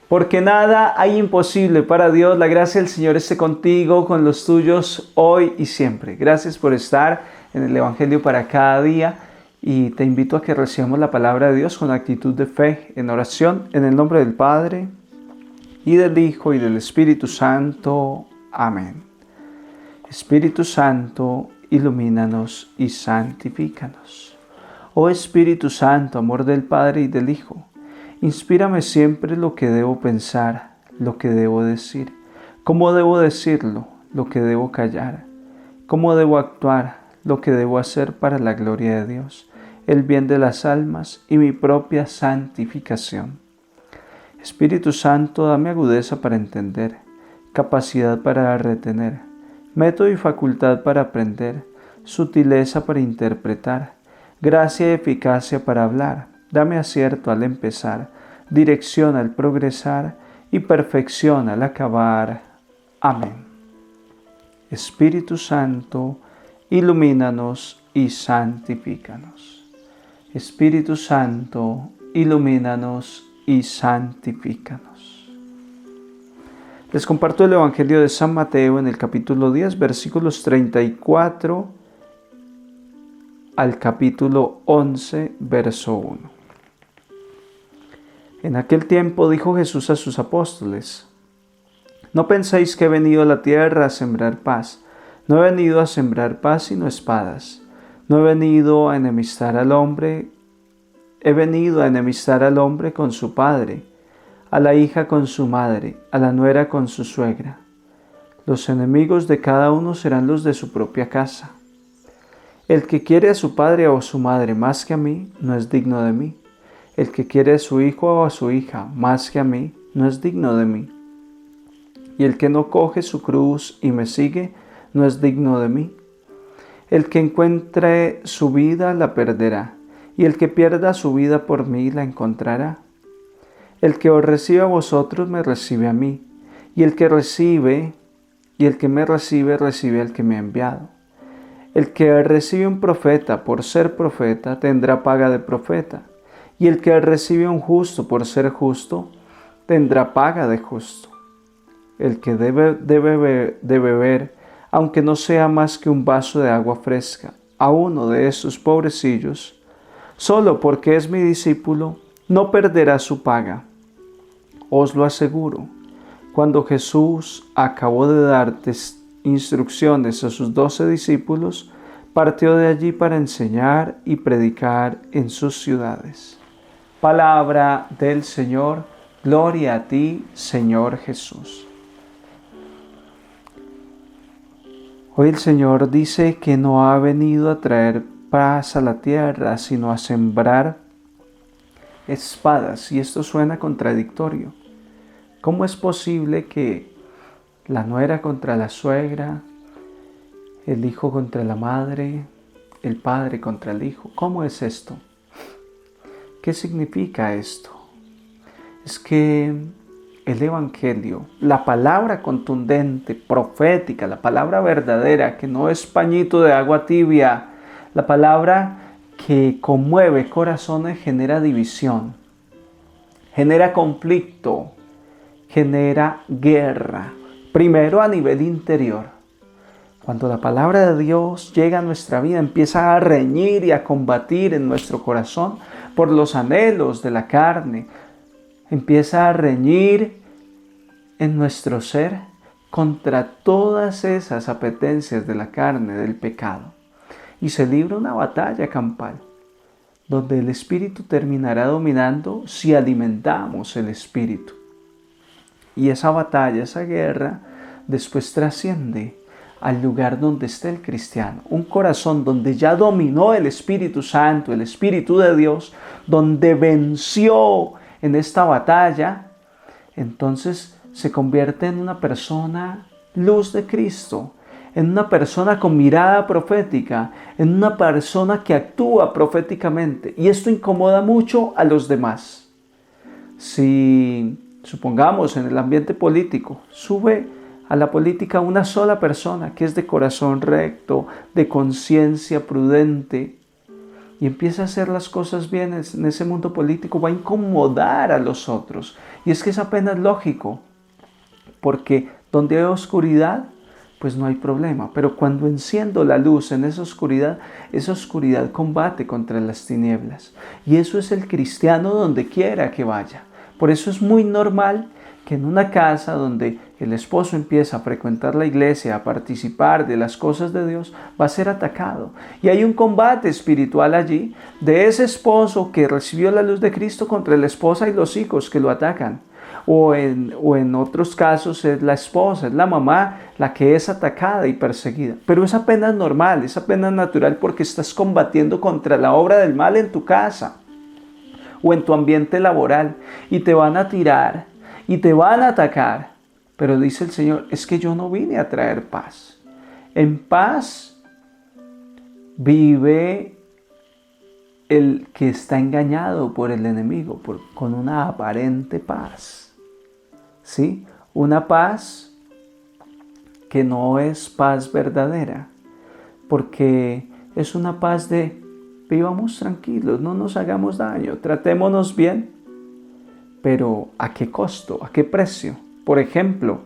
porque nada hay imposible para Dios. La gracia del Señor esté contigo, con los tuyos, hoy y siempre. Gracias por estar en el Evangelio para cada día y te invito a que recibamos la palabra de Dios con actitud de fe, en oración, en el nombre del Padre, y del Hijo, y del Espíritu Santo. Amén. Espíritu Santo, ilumínanos y santifícanos. Oh Espíritu Santo, amor del Padre y del Hijo, inspírame siempre lo que debo pensar, lo que debo decir, cómo debo decirlo, lo que debo callar, cómo debo actuar, lo que debo hacer para la gloria de Dios, el bien de las almas y mi propia santificación. Espíritu Santo, dame agudeza para entender, capacidad para retener, método y facultad para aprender, sutileza para interpretar, gracia y eficacia para hablar. Dame acierto al empezar, dirección al progresar y perfección al acabar. Amén. Espíritu Santo, ilumínanos y santifícanos. Espíritu Santo, ilumínanos y santifícanos. Les comparto el Evangelio de San Mateo en el capítulo 10, versículos 34 al capítulo 11, verso 1. En aquel tiempo dijo Jesús a sus apóstoles: No penséis que he venido a la tierra a sembrar paz. No he venido a sembrar paz sino espadas. No he venido a enemistar al hombre. He venido a enemistar al hombre con su padre, a la hija con su madre, a la nuera con su suegra. Los enemigos de cada uno serán los de su propia casa. El que quiere a su padre o a su madre más que a mí, no es digno de mí. El que quiere a su hijo o a su hija más que a mí, no es digno de mí. Y el que no coge su cruz y me sigue, no es digno de mí. El que encuentre su vida, la perderá, y el que pierda su vida por mí, la encontrará. El que os recibe a vosotros, me recibe a mí, y el que me recibe, recibe al que me ha enviado. El que recibe un profeta por ser profeta, tendrá paga de profeta. Y el que recibe un justo por ser justo, tendrá paga de justo. El que debe beber, aunque no sea más que un vaso de agua fresca, a uno de esos pobrecillos, solo porque es mi discípulo, no perderá su paga. Os lo aseguro. Cuando Jesús acabó de dar instrucciones a sus 12 discípulos, partió de allí para enseñar y predicar en sus ciudades. Palabra del Señor, gloria a ti, Señor Jesús. Hoy el Señor dice que no ha venido a traer paz a la tierra, sino a sembrar espadas, y esto suena contradictorio. ¿Cómo es posible que la nuera contra la suegra, el hijo contra la madre, el padre contra el hijo? ¿Cómo es esto? ¿Qué significa esto? Es que el Evangelio, la palabra contundente, profética, la palabra verdadera, que no es pañito de agua tibia, la palabra que conmueve corazones, genera división, genera conflicto, genera guerra, primero a nivel interior. Cuando la palabra de Dios llega a nuestra vida, empieza a reñir y a combatir en nuestro corazón por los anhelos de la carne. Empieza a reñir en nuestro ser contra todas esas apetencias de la carne, del pecado. Y se libra una batalla campal, donde el Espíritu terminará dominando si alimentamos el Espíritu. Y esa batalla, esa guerra, después trasciende al lugar donde está el cristiano, un corazón donde ya dominó el Espíritu Santo, el Espíritu de Dios, donde venció en esta batalla, entonces se convierte en una persona luz de Cristo, en una persona con mirada profética, en una persona que actúa proféticamente, y esto incomoda mucho a los demás. Si, supongamos, en el ambiente político, sube a la política una sola persona que es de corazón recto, de conciencia prudente, y empieza a hacer las cosas bien en ese mundo político, va a incomodar a los otros. Y es que es apenas lógico, porque donde hay oscuridad, pues no hay problema. Pero cuando enciendo la luz en esa oscuridad combate contra las tinieblas. Y eso es el cristiano donde quiera que vaya. Por eso es muy normal que en una casa donde el esposo empieza a frecuentar la iglesia, a participar de las cosas de Dios, va a ser atacado. Y hay un combate espiritual allí de ese esposo que recibió la luz de Cristo contra la esposa y los hijos que lo atacan. O en otros casos es la esposa, es la mamá la que es atacada y perseguida. Pero es apenas normal, es apenas natural porque estás combatiendo contra la obra del mal en tu casa o en tu ambiente laboral y te van a tirar y te van a atacar. Pero dice el Señor, es que yo no vine a traer paz. En paz vive el que está engañado por el enemigo, con una aparente paz. ¿Sí? Una paz que no es paz verdadera, porque es una paz de vivamos tranquilos, no nos hagamos daño, tratémonos bien, pero ¿a qué costo? ¿A qué precio? Por ejemplo,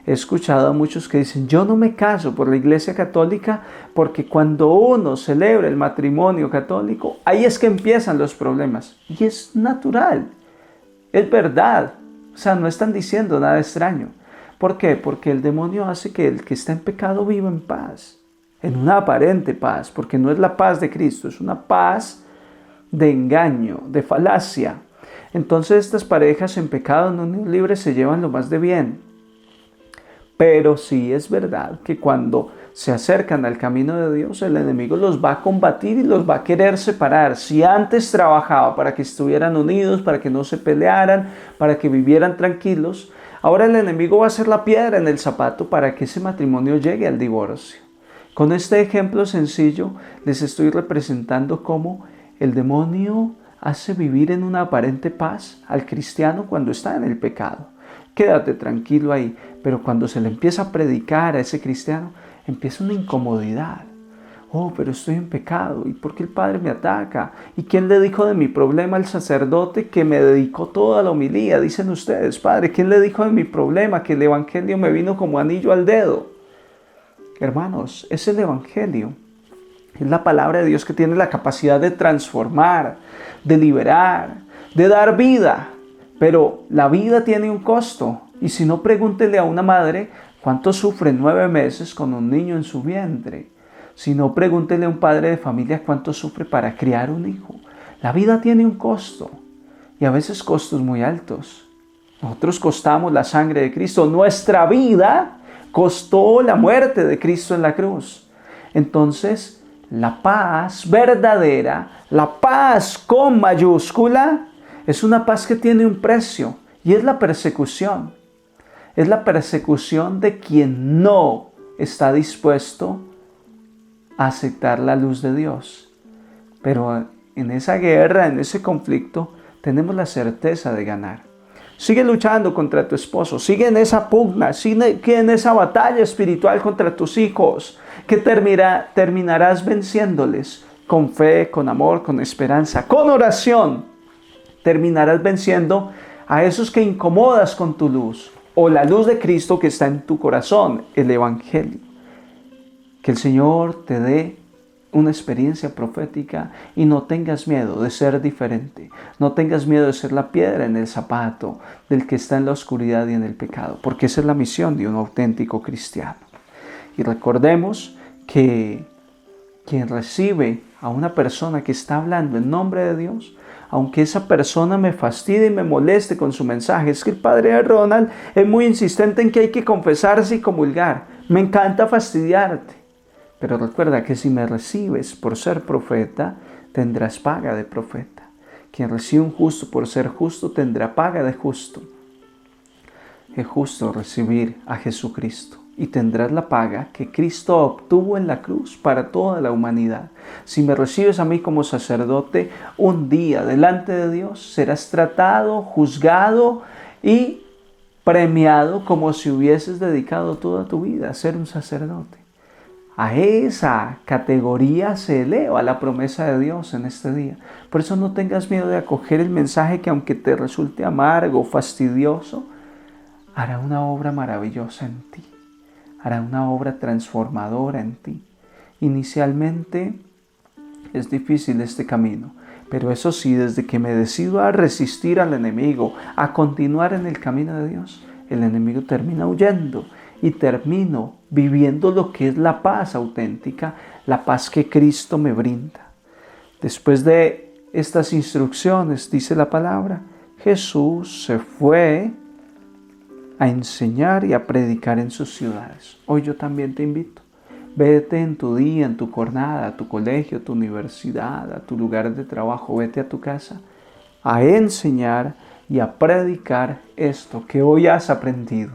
he escuchado a muchos que dicen, yo no me caso por la Iglesia Católica porque cuando uno celebra el matrimonio católico, ahí es que empiezan los problemas. Y es natural, es verdad. O sea, no están diciendo nada extraño. ¿Por qué? Porque el demonio hace que el que está en pecado viva en paz, en una aparente paz, porque no es la paz de Cristo, es una paz de engaño, de falacia. Entonces estas parejas en pecado, en unión libre, se llevan lo más de bien. Pero sí es verdad que cuando se acercan al camino de Dios, el enemigo los va a combatir y los va a querer separar. Si antes trabajaba para que estuvieran unidos, para que no se pelearan, para que vivieran tranquilos, ahora el enemigo va a ser la piedra en el zapato para que ese matrimonio llegue al divorcio. Con este ejemplo sencillo les estoy representando cómo el demonio hace vivir en una aparente paz al cristiano cuando está en el pecado. Quédate tranquilo ahí, pero cuando se le empieza a predicar a ese cristiano, empieza una incomodidad. Oh, pero estoy en pecado. ¿Y por qué el Padre me ataca? ¿Y quién le dijo de mi problema al sacerdote que me dedicó toda la homilía? Dicen ustedes, Padre, ¿quién le dijo de mi problema? Que el Evangelio me vino como anillo al dedo. Hermanos, es el Evangelio. Es la palabra de Dios que tiene la capacidad de transformar, de liberar, de dar vida. Pero la vida tiene un costo. Y si no, pregúntele a una madre cuánto sufre 9 meses con un niño en su vientre. Si no, pregúntele a un padre de familia cuánto sufre para criar un hijo. La vida tiene un costo. Y a veces costos muy altos. Nosotros costamos la sangre de Cristo. Nuestra vida costó la muerte de Cristo en la cruz. Entonces, la paz verdadera, la paz con mayúscula, es una paz que tiene un precio. Y es la persecución. Es la persecución de quien no está dispuesto a aceptar la luz de Dios. Pero en esa guerra, en ese conflicto, tenemos la certeza de ganar. Sigue luchando contra tu esposo, sigue en esa pugna, sigue en esa batalla espiritual contra tus hijos, que terminarás venciéndoles con fe, con amor, con esperanza, con oración. Terminarás venciendo a esos que incomodas con tu luz, o la luz de Cristo que está en tu corazón, el Evangelio. Que el Señor te dé una experiencia profética y no tengas miedo de ser diferente. No tengas miedo de ser la piedra en el zapato del que está en la oscuridad y en el pecado, porque esa es la misión de un auténtico cristiano. Y recordemos que quien recibe a una persona que está hablando en nombre de Dios, aunque esa persona me fastidie y me moleste con su mensaje, es que el padre Ronald es muy insistente en que hay que confesarse y comulgar. Me encanta fastidiarte. Pero recuerda que si me recibes por ser profeta, tendrás paga de profeta. Quien recibe un justo por ser justo, tendrá paga de justo. Es justo recibir a Jesucristo. Y tendrás la paga que Cristo obtuvo en la cruz para toda la humanidad. Si me recibes a mí como sacerdote, un día delante de Dios serás tratado, juzgado y premiado como si hubieses dedicado toda tu vida a ser un sacerdote. A esa categoría se eleva la promesa de Dios en este día. Por eso no tengas miedo de acoger el mensaje que, aunque te resulte amargo, fastidioso, hará una obra maravillosa en ti. Hará una obra transformadora en ti. Inicialmente es difícil este camino, pero eso sí, desde que me decido a resistir al enemigo, a continuar en el camino de Dios, el enemigo termina huyendo y termino viviendo lo que es la paz auténtica, la paz que Cristo me brinda. Después de estas instrucciones, dice la palabra, Jesús se fue a enseñar y a predicar en sus ciudades. Hoy yo también te invito. Vete en tu día, en tu jornada, a tu colegio, a tu universidad, a tu lugar de trabajo, vete a tu casa a enseñar y a predicar esto que hoy has aprendido.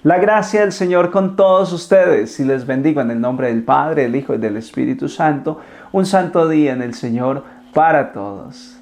La gracia del Señor con todos ustedes y les bendigo en el nombre del Padre, del Hijo y del Espíritu Santo. Un santo día en el Señor para todos.